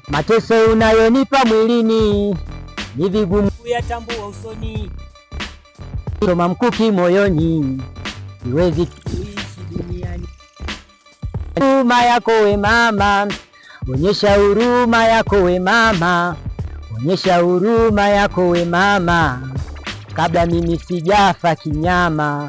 Mateso unayonipa mwilini ni vigumu kuyatambua usoni. Choma mkuki moyoni, siwezi kuishi duniani. Huruma yako we mama, onyesha huruma yako we mama, onyesha huruma yako we mama, kabla mimi sijafa kinyama.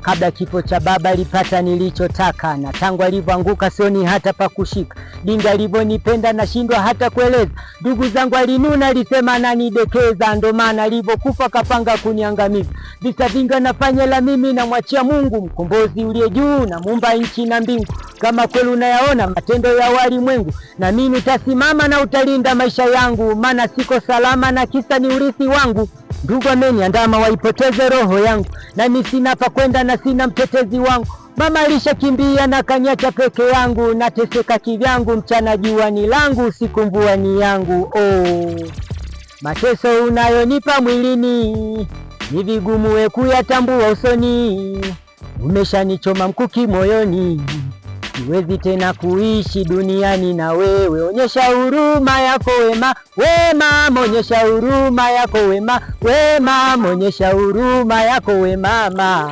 Kabla kifo cha baba lipata nilichotaka, na tangu alivyoanguka sioni hata pa kushika. Dinga alivyonipenda nashindwa hata kueleza. Ndugu zangu alinuna, alisema ananidekeza, ndo maana alivyokufa kapanga kuniangamiza. Visa vingi nafanya la mimi namwachia Mungu, mkombozi uliye juu na muumba nchi na mbingu. Kama kweli unayaona matendo ya walimwengu, na mimi utasimama na utalinda maisha yangu, maana siko salama na kisa ni urithi wangu. Ndugu ameniandama waipoteze roho yangu, nami sina pa kwenda na sina mtetezi wangu. Mama alishakimbia na kaniacha peke yangu, nateseka kivyangu, mchana jua ni langu, usiku mvua ni yangu. Mateso unayonipa mwilini ni vigumu we kuyatambua usoni. Umeshanichoma mkuki moyoni, siwezi tena kuishi duniani na wewe. Onyesha huruma yako we mama, onyesha huruma yako we mama, onyesha huruma yako we mama,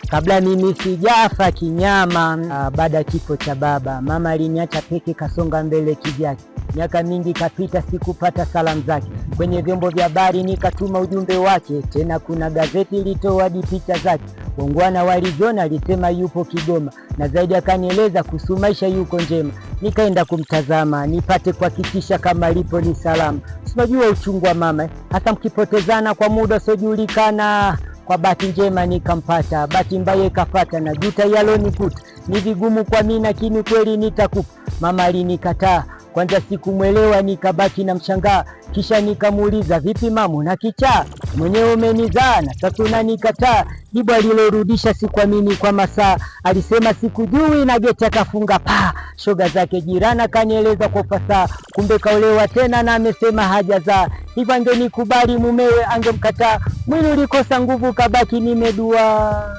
kabla mimi sijafa kinyama. Baada ya kifo cha baba, mama aliniacha peke, kasonga mbele kivyake. Miaka mingi kapita, sikupata salamu zake. Kwenye vyombo vya habari nikatuma ujumbe wake, tena kuna gazeti litoa hadi picha zake. Wangwana waliziona, alisema yupo Kigoma, na zaidi akanieleza kuhusu maisha yuko njema. Nikaenda kumtazama nipate kuhakikisha kama lipo ni salama. Unajua uchungu wa mama, hata mkipotezana kwa muda usiojulikana. Kwa bahati njema nikampata, bahati mbaya ikapata, na juta yalonikuta. Ni vigumu kwa mimi lakini kweli nitakupa. Mama alinikataa kwanza, sikumwelewa, nikabaki na mshangaa. Kisha nikamuuliza, vipi mama na kichaa, mwenyewe umenizaa na sasa unanikataa? Jibu alilorudisha sikuamini kwa masaa. Alisema sikujui, na geti akafunga pa. Shoga zake jirani kanieleza kwa fasaha, kumbe kaolewa tena na amesema hajazaa. Hivyo angenikubali mumewe angemkataa. Mwili ulikosa nguvu, kabaki nimedua.